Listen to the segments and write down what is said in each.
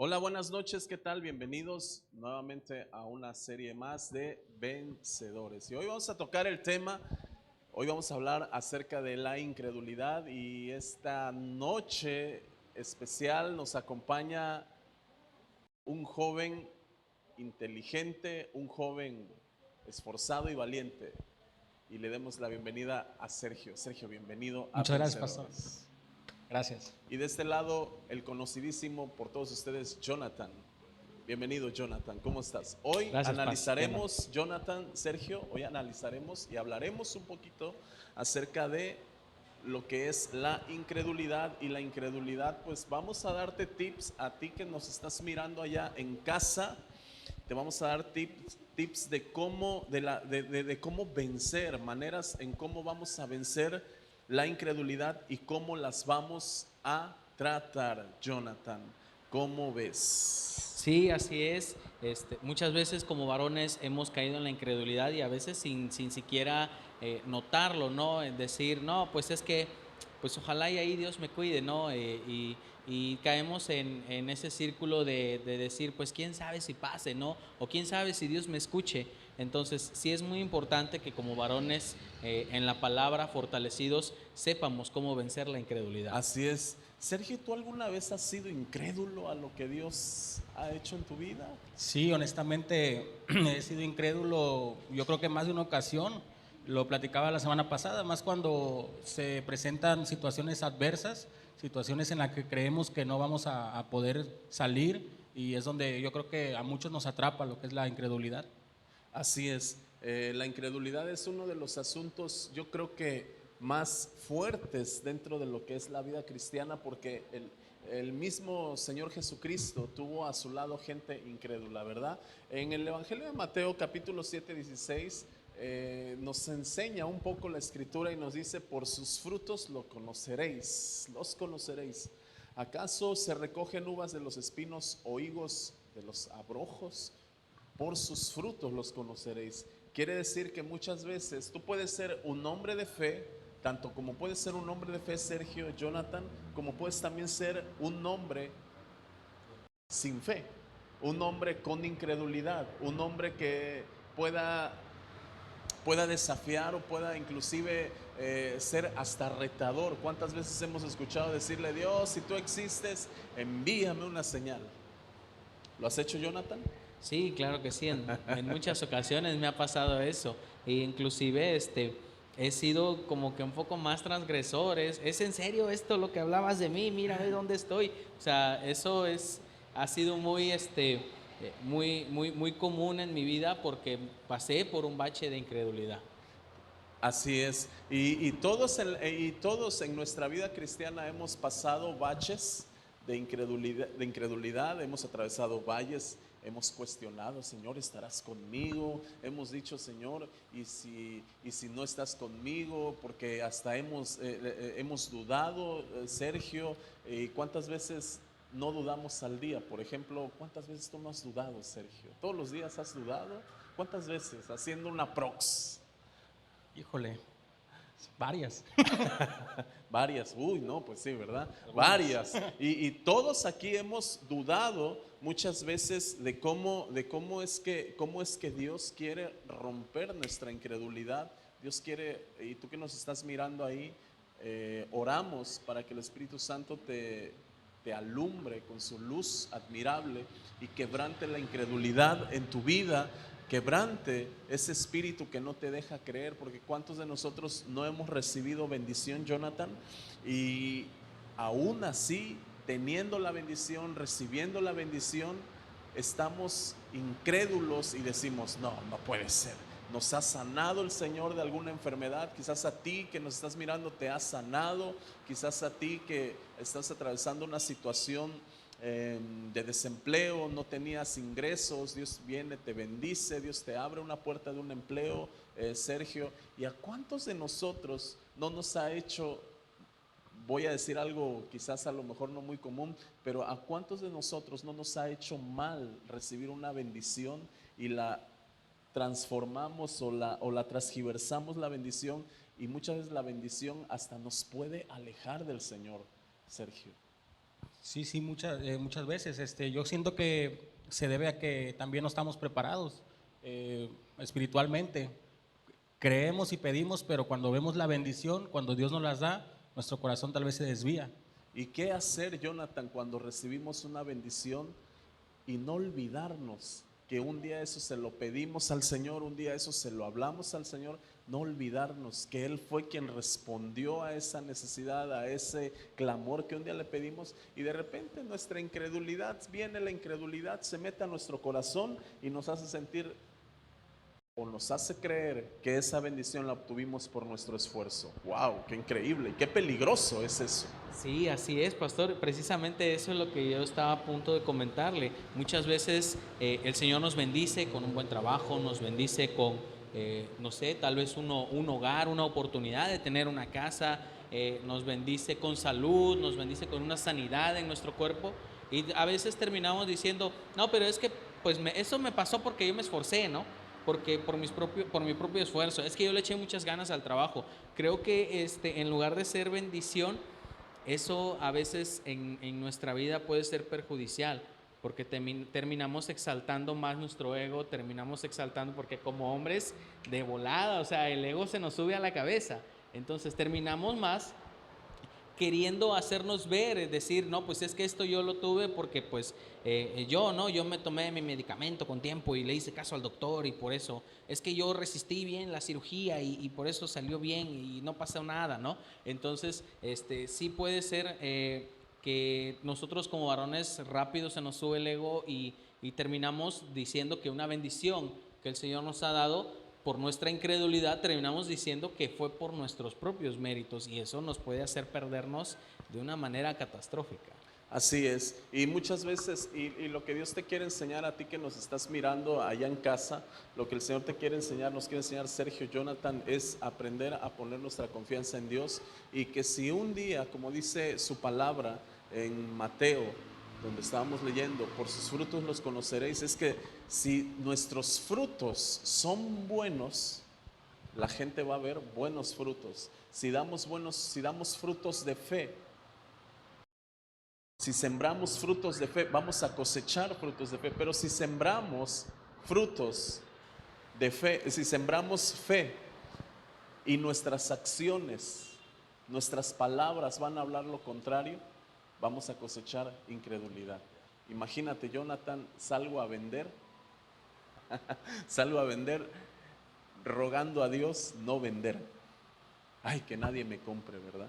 Hola, buenas noches, ¿qué tal? Bienvenidos nuevamente a una serie más de Vencedores. Y hoy vamos a tocar el tema, hoy vamos a hablar acerca de la incredulidad y esta noche especial nos acompaña un joven inteligente, un joven esforzado y valiente. Y le demos la bienvenida a Sergio. Sergio, bienvenido a Muchas gracias, pastor. Vencedores. Gracias. Y de este lado, el conocidísimo por todos ustedes, Jonathan. Bienvenido, Jonathan, ¿cómo estás? Hoy Gracias, analizaremos, Jonathan, Sergio, hoy analizaremos y hablaremos un poquito acerca de lo que es la incredulidad. Y la incredulidad, pues vamos a darte tips a ti que nos estás mirando allá en casa. Te vamos a dar tips de cómo, de cómo vencer, maneras en cómo vamos a vencer la incredulidad y cómo las vamos a tratar, Jonathan. ¿Cómo ves? Sí, así es. Muchas veces como varones hemos caído en la incredulidad y a veces sin siquiera notarlo, ¿no? En decir, no, pues es que, pues ojalá y ahí Dios me cuide, ¿no? Y caemos en ese círculo de decir, pues quién sabe si pase, ¿no? O quién sabe si Dios me escuche. Entonces, sí es muy importante que como varones en la palabra fortalecidos sepamos cómo vencer la incredulidad. Así es. Sergio, ¿tú alguna vez has sido incrédulo a lo que Dios ha hecho en tu vida? Sí, honestamente he sido incrédulo, yo creo que más de una ocasión, lo platicaba la semana pasada, más cuando se presentan situaciones adversas, situaciones en las que creemos que no vamos a poder salir, y es donde yo creo que a muchos nos atrapa lo que es la incredulidad. Así es, la incredulidad es uno de los asuntos, yo creo que más fuertes dentro de lo que es la vida cristiana, porque el mismo Señor Jesucristo tuvo a su lado gente incrédula, ¿verdad? En el Evangelio de Mateo capítulo 7, 16 nos enseña un poco la escritura y nos dice: por sus frutos los conoceréis. ¿Acaso se recogen uvas de los espinos o higos de los abrojos? Por sus frutos los conoceréis. Quiere decir que muchas veces tú puedes ser un hombre de fe, tanto como puedes ser un hombre de fe, Sergio, Jonathan, como puedes también ser un hombre sin fe, un hombre con incredulidad, un hombre que pueda desafiar o pueda inclusive ser hasta retador. ¿Cuántas veces hemos escuchado decirle: Dios, si tú existes, envíame una señal? ¿Lo has hecho, Jonathan? Sí, claro que sí, en muchas ocasiones me ha pasado eso, e inclusive he sido como que un poco más transgresor. ¿Es en serio esto lo que hablabas de mí? Mira, ve dónde estoy. O sea, ha sido muy común en mi vida porque pasé por un bache de incredulidad. Así es, y todos en nuestra vida cristiana hemos pasado baches de incredulidad, hemos atravesado valles, hemos cuestionado: Señor, ¿estarás conmigo? Hemos dicho: Señor, ¿y si no estás conmigo? Porque hasta hemos dudado, Sergio. ¿Y cuántas veces no dudamos al día? Por ejemplo, ¿cuántas veces tú no has dudado, Sergio? ¿Todos los días has dudado? ¿Cuántas veces? Haciendo una prox. Híjole, varias. Varias, uy, no, pues sí, ¿verdad? Algunas. Varias. Y todos aquí hemos dudado muchas veces de cómo es que Dios quiere romper nuestra incredulidad. Dios quiere, y tú que nos estás mirando ahí, oramos para que el Espíritu Santo te alumbre con su luz admirable y quebrante la incredulidad en tu vida, quebrante ese espíritu que no te deja creer, porque ¿cuántos de nosotros no hemos recibido bendición, Jonathan? Y aún así, teniendo la bendición, recibiendo la bendición, estamos incrédulos y decimos: no, no puede ser. Nos ha sanado el Señor de alguna enfermedad. Quizás a ti que nos estás mirando te ha sanado. Quizás a ti que estás atravesando una situación de desempleo, no tenías ingresos, Dios viene, te bendice, Dios te abre una puerta de un empleo, Sergio. ¿Y a cuántos de nosotros no nos ha hecho, voy a decir algo quizás a lo mejor no muy común, pero a cuántos de nosotros no nos ha hecho mal recibir una bendición y la transformamos o la transgiversamos la bendición, y muchas veces la bendición hasta nos puede alejar del Señor, Sergio? Sí, sí, muchas veces. Yo siento que se debe a que también no estamos preparados espiritualmente. Creemos y pedimos, pero cuando vemos la bendición, cuando Dios nos las da, nuestro corazón tal vez se desvía. ¿Y qué hacer, Jonathan, cuando recibimos una bendición y no olvidarnos que un día eso se lo pedimos al Señor, un día eso se lo hablamos al Señor? No olvidarnos que Él fue quien respondió a esa necesidad, a ese clamor que un día le pedimos, y de repente nuestra incredulidad, viene la incredulidad, se mete a nuestro corazón y nos hace sentir o nos hace creer que esa bendición la obtuvimos por nuestro esfuerzo. ¡Wow! ¡Qué increíble! ¡Qué peligroso es eso! Sí, así es, pastor. Precisamente eso es lo que yo estaba a punto de comentarle. Muchas veces el Señor nos bendice con un buen trabajo, nos bendice con, no sé, tal vez un hogar, una oportunidad de tener una casa, nos bendice con salud, nos bendice con una sanidad en nuestro cuerpo. Y a veces terminamos diciendo, no, pero es que pues eso me pasó porque yo me esforcé, ¿no? Porque por mi propio esfuerzo, es que yo le eché muchas ganas al trabajo. Creo que en lugar de ser bendición, eso a veces en nuestra vida puede ser perjudicial, porque terminamos exaltando más nuestro ego, terminamos exaltando, porque como hombres de volada, o sea, el ego se nos sube a la cabeza, entonces terminamos más queriendo hacernos ver, es decir, no, pues es que esto yo lo tuve porque pues yo me tomé mi medicamento con tiempo y le hice caso al doctor y por eso, es que yo resistí bien la cirugía y por eso salió bien y no pasó nada, ¿no? Entonces, sí puede ser que nosotros como varones rápido se nos sube el ego y terminamos diciendo que una bendición que el Señor nos ha dado por nuestra incredulidad terminamos diciendo que fue por nuestros propios méritos y eso nos puede hacer perdernos de una manera catastrófica. Así es, y muchas veces, y lo que Dios te quiere enseñar a ti que nos estás mirando allá en casa, lo que el Señor te quiere enseñar, nos quiere enseñar Sergio, Jonathan, es aprender a poner nuestra confianza en Dios, y que si un día, como dice su palabra en Mateo, donde estábamos leyendo, por sus frutos los conoceréis, es que si nuestros frutos son buenos, la gente va a ver buenos frutos. Si damos frutos de fe, si sembramos frutos de fe, vamos a cosechar frutos de fe. Pero si sembramos frutos de fe, si sembramos fe y nuestras acciones, nuestras palabras van a hablar lo contrario, vamos a cosechar incredulidad. Imagínate, Jonathan, salgo a vender rogando a Dios no vender. Ay, que nadie me compre, ¿verdad?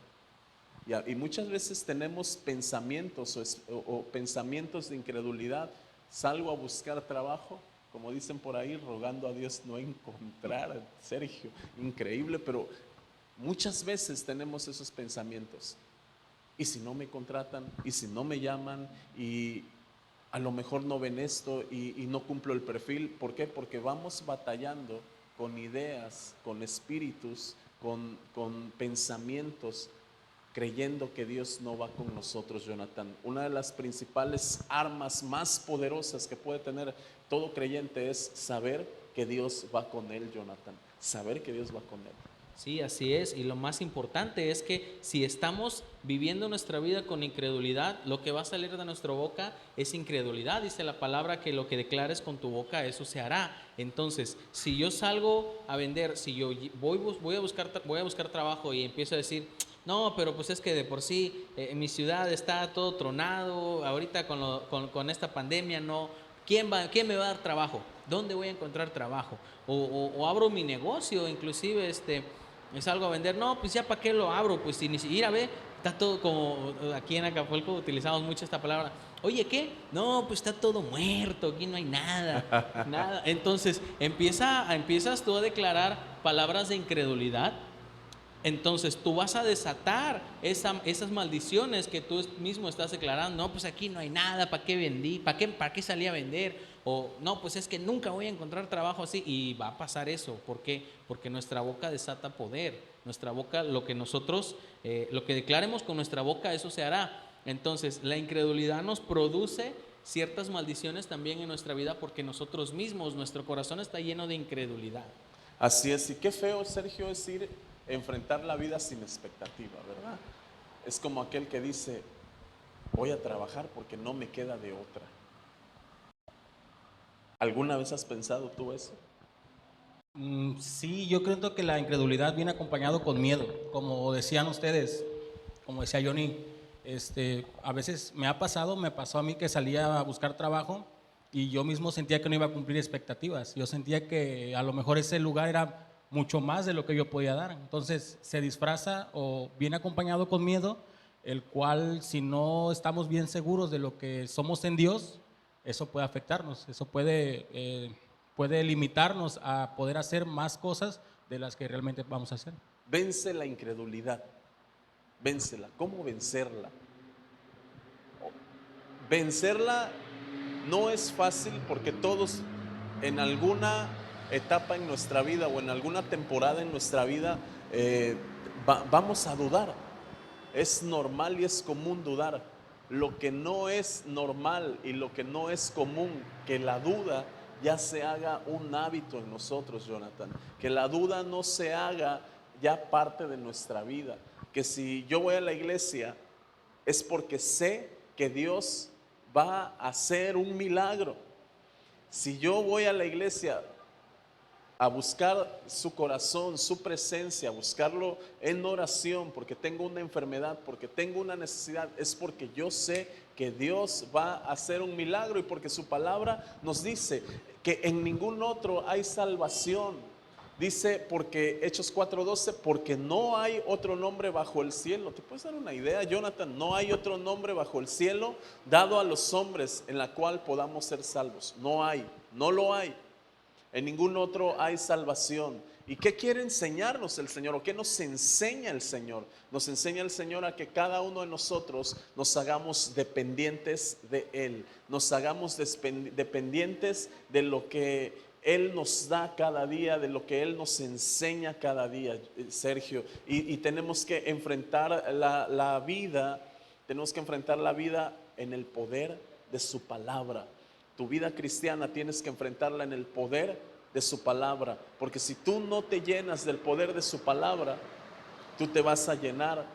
Y muchas veces tenemos pensamientos o pensamientos de incredulidad. Salgo a buscar trabajo, como dicen por ahí, rogando a Dios no encontrar. Sergio, increíble, pero muchas veces tenemos esos pensamientos. ¿Y si no me contratan? ¿Y si no me llaman? Y a lo mejor no ven esto y no cumplo el perfil. ¿Por qué? Porque vamos batallando con ideas, con espíritus, con pensamientos, creyendo que Dios no va con nosotros, Jonathan. Una de las principales armas más poderosas que puede tener todo creyente es saber que Dios va con él, Jonathan. Saber que Dios va con él. Sí, así es. Y lo más importante es que si estamos viviendo nuestra vida con incredulidad, lo que va a salir de nuestra boca es incredulidad. Dice la palabra que lo que declares con tu boca, eso se hará. Entonces, si yo salgo a vender, si yo voy a buscar trabajo y empiezo a decir, no, pero pues es que de por sí en mi ciudad está todo tronado, ahorita con esta pandemia no, ¿quién me va a dar trabajo? ¿Dónde voy a encontrar trabajo? O abro mi negocio, inclusive me salgo a vender, no, pues ya para qué lo abro, pues si ni siquiera ve, está todo como aquí en Acapulco utilizamos mucho esta palabra, oye, ¿qué? No, pues está todo muerto, aquí no hay nada, nada. Entonces empiezas tú a declarar palabras de incredulidad. Entonces tú vas a desatar esas maldiciones que tú mismo estás declarando. No, pues aquí no hay nada, ¿para qué vendí? ¿Para qué salí a vender? O no, pues es que nunca voy a encontrar trabajo así. Y va a pasar eso. ¿Por qué? Porque nuestra boca desata poder. Nuestra boca, lo que declaremos con nuestra boca, eso se hará. Entonces la incredulidad nos produce ciertas maldiciones también en nuestra vida porque nosotros mismos, nuestro corazón está lleno de incredulidad. Así es, y qué feo, Sergio, es enfrentar la vida sin expectativa, ¿verdad? Es como aquel que dice, voy a trabajar porque no me queda de otra. ¿Alguna vez has pensado tú eso? Sí, yo creo que la incredulidad viene acompañado con miedo, como decían ustedes, como decía Johnny. A veces me pasó a mí que salía a buscar trabajo y yo mismo sentía que no iba a cumplir expectativas. Yo sentía que a lo mejor ese lugar era mucho más de lo que yo podía dar. Entonces se disfraza o viene acompañado con miedo, el cual, si no estamos bien seguros de lo que somos en Dios, eso puede afectarnos, eso puede limitarnos a poder hacer más cosas de las que realmente vamos a hacer. Vence la incredulidad, vénsela. ¿Cómo vencerla? Vencerla no es fácil porque todos en alguna etapa en nuestra vida o en alguna temporada en nuestra vida vamos a dudar. Es normal y es común dudar. Lo que no es normal y lo que no es común, que la duda ya se haga un hábito en nosotros, Jonathan. Que la duda no se haga ya parte de nuestra vida. Que si yo voy a la iglesia es porque sé que Dios va a hacer un milagro. Si yo voy a la iglesia a buscar su corazón, su presencia, a buscarlo en oración, porque tengo una enfermedad, porque tengo una necesidad, es porque yo sé que Dios va a hacer un milagro y porque su palabra nos dice que en ningún otro hay salvación. Dice, porque Hechos 4:12, porque no hay otro nombre bajo el cielo. ¿Te puedes dar una idea, Jonathan? No hay otro nombre bajo el cielo dado a los hombres en la cual podamos ser salvos. No hay, no lo hay. En ningún otro hay salvación. ¿Y qué quiere enseñarnos el Señor? ¿O qué nos enseña el Señor? Nos enseña el Señor a que cada uno de nosotros nos hagamos dependientes de Él. Nos hagamos dependientes de lo que Él nos da cada día, de lo que Él nos enseña cada día, Sergio. Y tenemos que enfrentar la vida, tenemos que enfrentar la vida en el poder de su palabra. Tu vida cristiana tienes que enfrentarla en el poder de su palabra, porque si tú no te llenas del poder de su palabra, tú te vas a llenar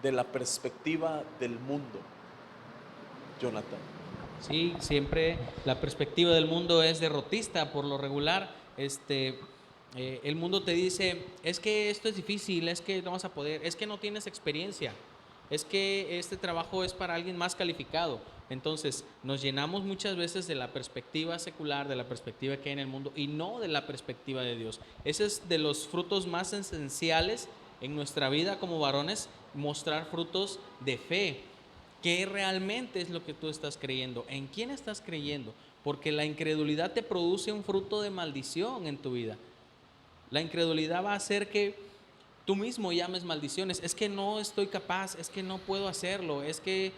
de la perspectiva del mundo, Jonathan. Sí, siempre la perspectiva del mundo es derrotista por lo regular. El mundo te dice, es que esto es difícil, es que no vas a poder, es que no tienes experiencia, es que este trabajo es para alguien más calificado. Entonces nos llenamos muchas veces de la perspectiva secular, de la perspectiva que hay en el mundo y no de la perspectiva de Dios. Ese es de los frutos más esenciales en nuestra vida como varones, mostrar frutos de fe. ¿Qué realmente es lo que tú estás creyendo? ¿En quién estás creyendo? Porque la incredulidad te produce un fruto de maldición en tu vida. La incredulidad va a hacer que tú mismo llames maldiciones. Es que no estoy capaz, es que no puedo hacerlo, es que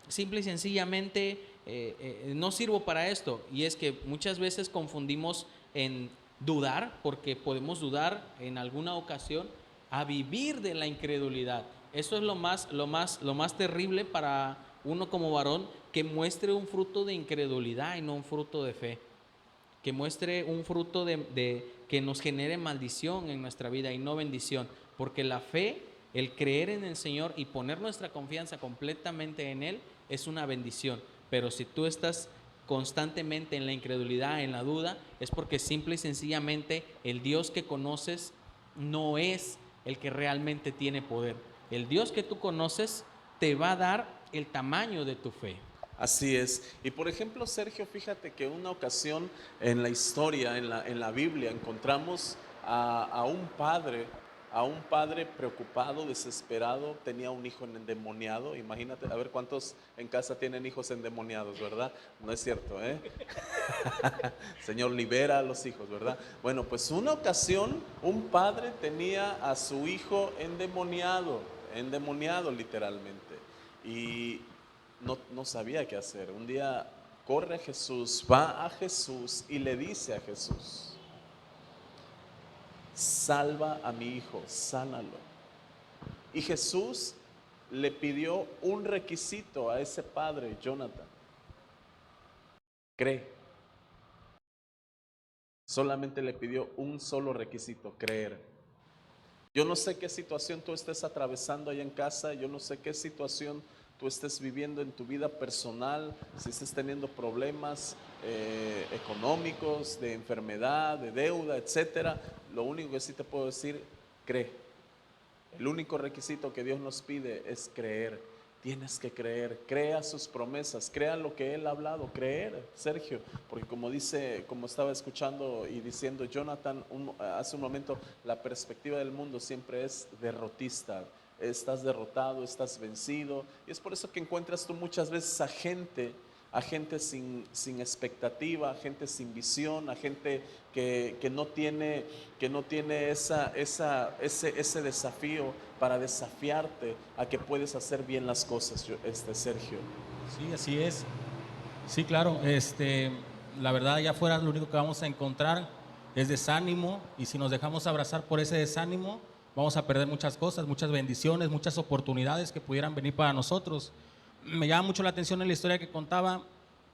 simple y sencillamente no sirvo para esto. Y es que muchas veces confundimos en dudar, porque podemos dudar en alguna ocasión, a vivir de la incredulidad. Eso es lo más terrible para uno como varón, que muestre un fruto de incredulidad y no un fruto de fe, que muestre un fruto de que nos genere maldición en nuestra vida y no bendición, porque la fe, el creer en el Señor y poner nuestra confianza completamente en Él es una bendición. Pero si tú estás constantemente en la incredulidad, en la duda, es porque simple y sencillamente el Dios que conoces no es el que realmente tiene poder. El Dios que tú conoces te va a dar el tamaño de tu fe. Así es. Y por ejemplo, Sergio, fíjate que una ocasión en la historia, en la Biblia, encontramos a un padre preocupado, desesperado, tenía un hijo endemoniado. Imagínate, a ver cuántos en casa tienen hijos endemoniados, ¿verdad? No es cierto, ¿eh? Señor, libera a los hijos, ¿verdad? Bueno, pues una ocasión un padre tenía a su hijo endemoniado literalmente. Y no sabía qué hacer. Un día corre a Jesús, va a Jesús y le dice a Jesús: salva a mi hijo, sánalo. Y Jesús le pidió un requisito a ese padre, Jonathan: cree. Solamente le pidió un solo requisito: creer. Yo no sé qué situación tú estés atravesando ahí en casa, yo no sé qué situación tú estés viviendo en tu vida personal, si estés teniendo problemas económicos, de enfermedad, de deuda, etcétera, lo único que sí te puedo decir, cree. El único requisito que Dios nos pide es creer. Tienes que creer, crea sus promesas, crea lo que Él ha hablado, creer, Sergio, porque como estaba escuchando y diciendo Jonathan hace un momento, la perspectiva del mundo siempre es derrotista. Estás derrotado, estás vencido, y es por eso que encuentras tú muchas veces a gente sin expectativa, a gente sin visión, a gente que no tiene ese desafío para desafiarte a que puedes hacer bien las cosas, Sergio. Sí, así es. Sí, claro. La verdad, allá afuera lo único que vamos a encontrar es desánimo, y si nos dejamos abrazar por ese desánimo, vamos a perder muchas cosas, muchas bendiciones, muchas oportunidades que pudieran venir para nosotros. Me llama mucho la atención en la historia que contaba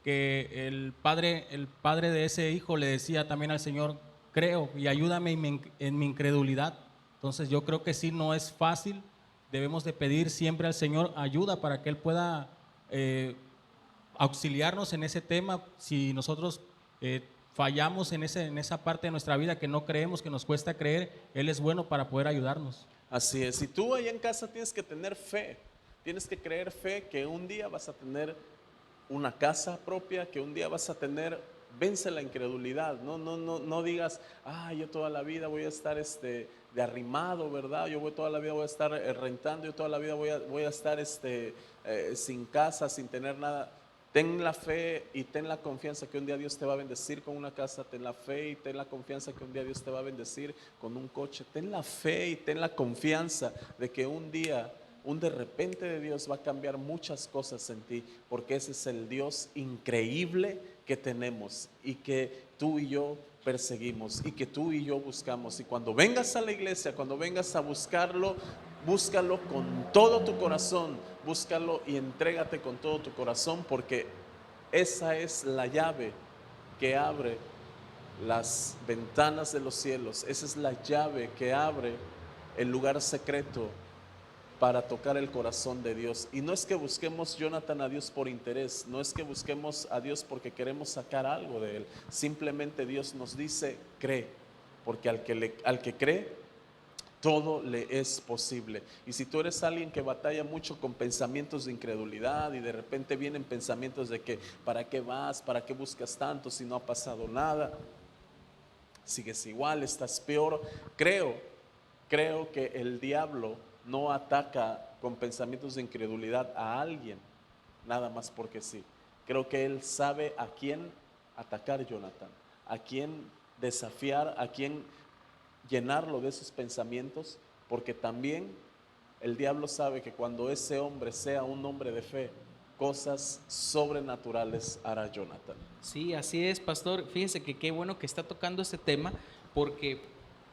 que el padre de ese hijo le decía también al Señor: creo y ayúdame en mi incredulidad. Entonces yo creo que sí, no es fácil. Debemos de pedir siempre al Señor ayuda para que Él pueda auxiliarnos en ese tema. Si nosotros fallamos en esa parte de nuestra vida que no creemos, que nos cuesta creer, Él es bueno para poder ayudarnos. Así es, y tú allá en casa tienes que tener fe, tienes que creer fe que un día vas a tener una casa propia, que un día vas a tener, vence la incredulidad, no digas, yo toda la vida voy a estar de arrimado, ¿verdad? Toda la vida voy a estar rentando, yo toda la vida voy a estar sin casa, sin tener nada. Ten la fe y ten la confianza que un día Dios te va a bendecir con una casa. Ten la fe y ten la confianza que un día Dios te va a bendecir con un coche. Ten la fe y ten la confianza de que un día, un de repente de Dios va a cambiar muchas cosas en ti, porque ese es el Dios increíble que tenemos y que tú y yo perseguimos y que tú y yo buscamos. Y cuando vengas a la iglesia, cuando vengas a buscarlo, búscalo con todo tu corazón, búscalo y entrégate con todo tu corazón, porque esa es la llave que abre las ventanas de los cielos. Esa es la llave que abre el lugar secreto para tocar el corazón de Dios. Y no es que busquemos, Jonathan, a Dios por interés, no es que busquemos a Dios porque queremos sacar algo de Él. Simplemente Dios nos dice, cree, porque al que cree, todo le es posible. Y si tú eres alguien que batalla mucho con pensamientos de incredulidad y de repente vienen pensamientos de que ¿para qué vas? ¿Para qué buscas tanto si no ha pasado nada? Sigues igual, estás peor. Creo que el diablo no ataca con pensamientos de incredulidad a alguien nada más porque sí. Creo que él sabe a quién atacar, Jonathan, a quién desafiar, a quién llenarlo de esos pensamientos, porque también el diablo sabe que cuando ese hombre sea un hombre de fe, cosas sobrenaturales hará Jonathan. Sí, así es, pastor. Fíjese que qué bueno que está tocando este tema, porque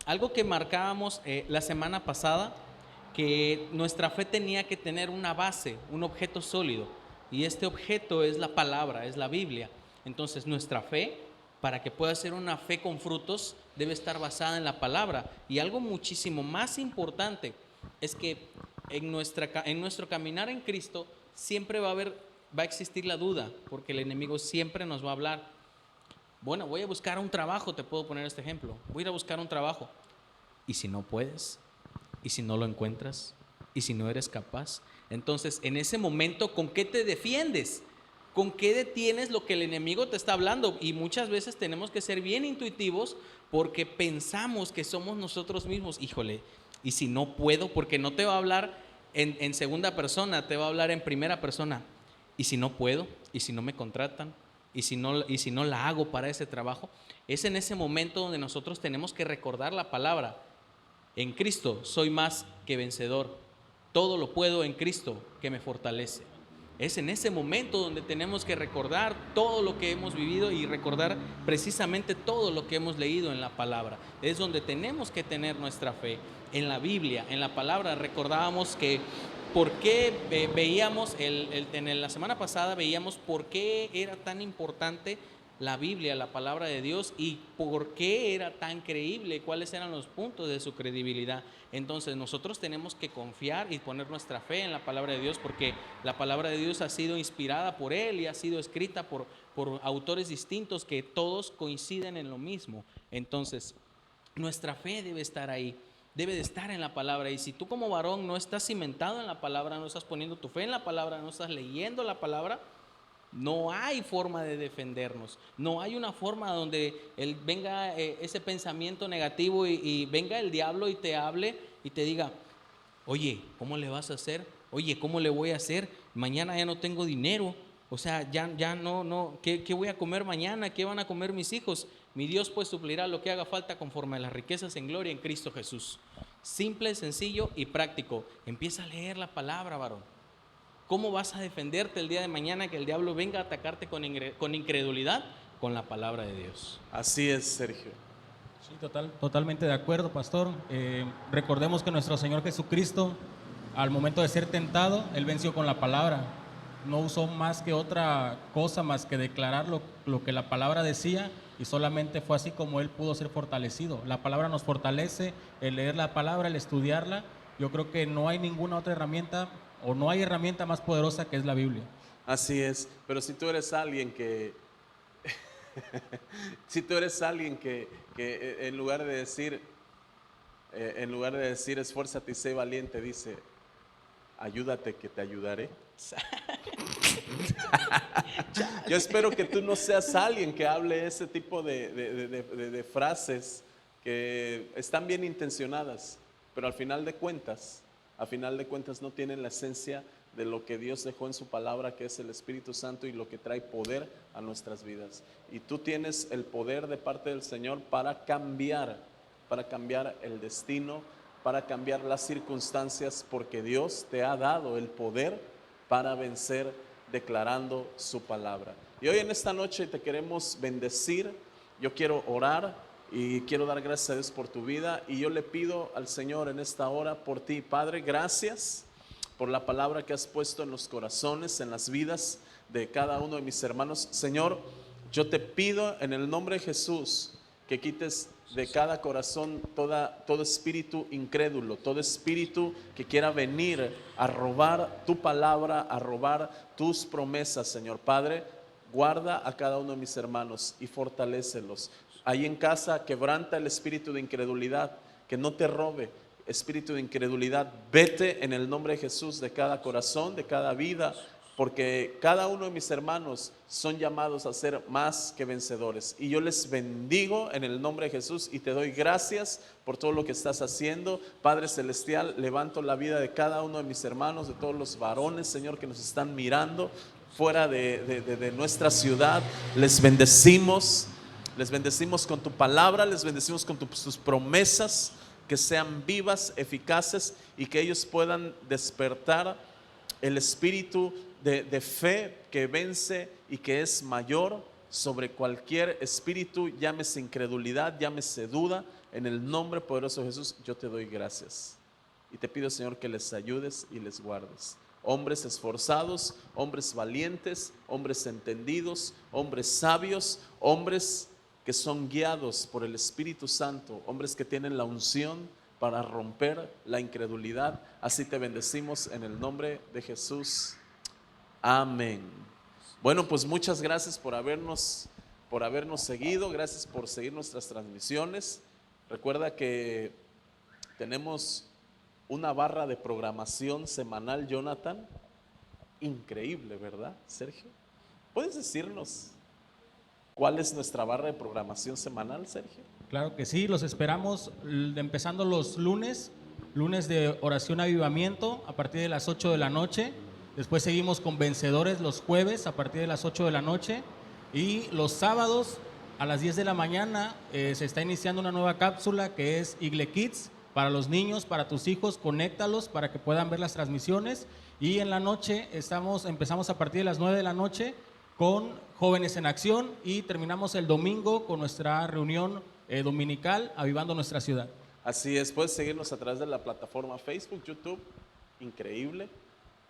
algo que marcábamos la semana pasada, que nuestra fe tenía que tener una base, un objeto sólido, y este objeto es la palabra, es la Biblia. Entonces nuestra fe, para que pueda ser una fe con frutos, debe estar basada en la palabra. Y algo muchísimo más importante es que en nuestro caminar en Cristo siempre va a existir la duda, porque el enemigo siempre nos va a hablar. Bueno, voy a buscar un trabajo, te puedo poner este ejemplo. Voy a ir a buscar un trabajo. ¿Y si no puedes? ¿Y si no lo encuentras? ¿Y si no eres capaz? Entonces, en ese momento, ¿con qué te defiendes? ¿Con qué detienes lo que el enemigo te está hablando? Y muchas veces tenemos que ser bien intuitivos, porque pensamos que somos nosotros mismos. Híjole, ¿y si no puedo? Porque no te va a hablar en segunda persona, te va a hablar en primera persona. ¿Y si no puedo? ¿Y si no me contratan? ¿Y si no la hago para ese trabajo? Es en ese momento donde nosotros tenemos que recordar la palabra. En Cristo soy más que vencedor. Todo lo puedo en Cristo que me fortalece. Es en ese momento donde tenemos que recordar todo lo que hemos vivido y recordar precisamente todo lo que hemos leído en la palabra. Es donde tenemos que tener nuestra fe. En la Biblia, en la palabra, recordábamos que por qué veíamos, en la semana pasada veíamos por qué era tan importante la Biblia, la palabra de Dios, y por qué era tan creíble, cuáles eran los puntos de su credibilidad. Entonces nosotros tenemos que confiar y poner nuestra fe en la palabra de Dios, porque la palabra de Dios ha sido inspirada por Él y ha sido escrita por autores distintos que todos coinciden en lo mismo. Entonces nuestra fe debe estar ahí, debe de estar en la palabra. Y si tú como varón no estás cimentado en la palabra, no estás poniendo tu fe en la palabra, no estás leyendo la palabra, no hay forma de defendernos. No hay una forma donde venga ese pensamiento negativo y venga el diablo y te hable y te diga: oye, ¿cómo le vas a hacer? Oye, ¿cómo le voy a hacer? Mañana ya no tengo dinero. O sea, ya no, ¿qué voy a comer mañana? ¿Qué van a comer mis hijos? Mi Dios pues suplirá lo que haga falta conforme a las riquezas en gloria en Cristo Jesús. Simple, sencillo y práctico. Empieza a leer la palabra, varón. ¿Cómo vas a defenderte el día de mañana que el diablo venga a atacarte con incredulidad? Con la palabra de Dios. Así es, Sergio. Sí, totalmente de acuerdo, pastor. Recordemos que nuestro Señor Jesucristo, al momento de ser tentado, Él venció con la palabra. No usó más que otra cosa, más que declarar lo que la palabra decía, y solamente fue así como Él pudo ser fortalecido. La palabra nos fortalece, el leer la palabra, el estudiarla. Yo creo que no hay ninguna otra herramienta, o no hay herramienta más poderosa que es la Biblia. Así es, pero si tú eres alguien que si tú eres alguien que en lugar de decir esfuérzate y sé valiente, dice ayúdate que te ayudaré. Yo espero que tú no seas alguien que hable ese tipo de frases que están bien intencionadas, pero al final de cuentas no tienen la esencia de lo que Dios dejó en su palabra, que es el Espíritu Santo y lo que trae poder a nuestras vidas. Y tú tienes el poder de parte del Señor para cambiar el destino, para cambiar las circunstancias, porque Dios te ha dado el poder para vencer declarando su palabra. Y hoy en esta noche te queremos bendecir. Yo quiero orar y quiero dar gracias a Dios por tu vida, y yo le pido al Señor en esta hora por ti. Padre, gracias por la palabra que has puesto en los corazones, en las vidas de cada uno de mis hermanos. Señor, yo te pido en el nombre de Jesús que quites de cada corazón todo espíritu incrédulo, todo espíritu que quiera venir a robar tu palabra, a robar tus promesas. Señor Padre, guarda a cada uno de mis hermanos y fortalécelos. Ahí en casa, quebranta el espíritu de incredulidad, que no te robe. Espíritu de incredulidad, vete en el nombre de Jesús de cada corazón, de cada vida, porque cada uno de mis hermanos son llamados a ser más que vencedores. Y yo les bendigo en el nombre de Jesús y te doy gracias por todo lo que estás haciendo. Padre Celestial, levanto la vida de cada uno de mis hermanos, de todos los varones, Señor, que nos están mirando fuera de nuestra ciudad. Les bendecimos con tu palabra, les bendecimos con tus promesas, que sean vivas, eficaces, y que ellos puedan despertar el espíritu de fe que vence y que es mayor sobre cualquier espíritu, llámese incredulidad, llámese duda. En el nombre poderoso de Jesús, yo te doy gracias y te pido, Señor, que les ayudes y les guardes. Hombres esforzados, hombres valientes, hombres entendidos, hombres sabios, hombres que son guiados por el Espíritu Santo, hombres que tienen la unción para romper la incredulidad. Así te bendecimos en el nombre de Jesús. Amén. Bueno, pues muchas gracias por habernos seguido, gracias por seguir nuestras transmisiones. Recuerda que tenemos una barra de programación semanal, Jonathan. Increíble, ¿verdad, Sergio? ¿Puedes decirnos cuál es nuestra barra de programación semanal, Sergio? Claro que sí, los esperamos empezando los lunes de oración avivamiento a partir de las 8 de la noche. Después seguimos con vencedores los jueves a partir de las 8 de la noche. Y los sábados a las 10 de la mañana se está iniciando una nueva cápsula que es Igle Kids, para los niños, para tus hijos. Conéctalos para que puedan ver las transmisiones. Y en la noche empezamos a partir de las 9 de la noche con Jóvenes en Acción, y terminamos el domingo con nuestra reunión dominical, Avivando Nuestra Ciudad. Así es, puedes seguirnos a través de la plataforma Facebook, YouTube. Increíble,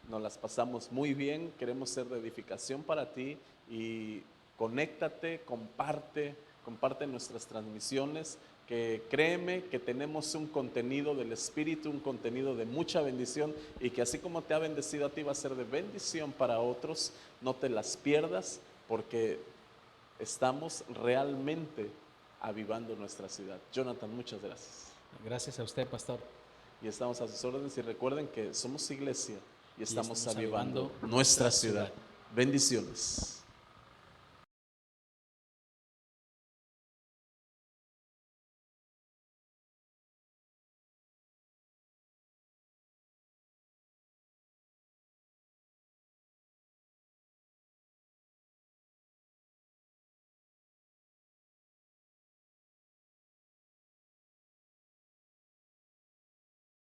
nos las pasamos muy bien, queremos ser de edificación para ti, y conéctate, comparte nuestras transmisiones, que créeme que tenemos un contenido del Espíritu, un contenido de mucha bendición, y que así como te ha bendecido a ti, va a ser de bendición para otros. No te las pierdas, porque estamos realmente avivando nuestra ciudad. Jonathan, muchas gracias. Gracias a usted, pastor. Y estamos a sus órdenes, y recuerden que somos iglesia y estamos estamos avivando avivando nuestra ciudad. Bendiciones.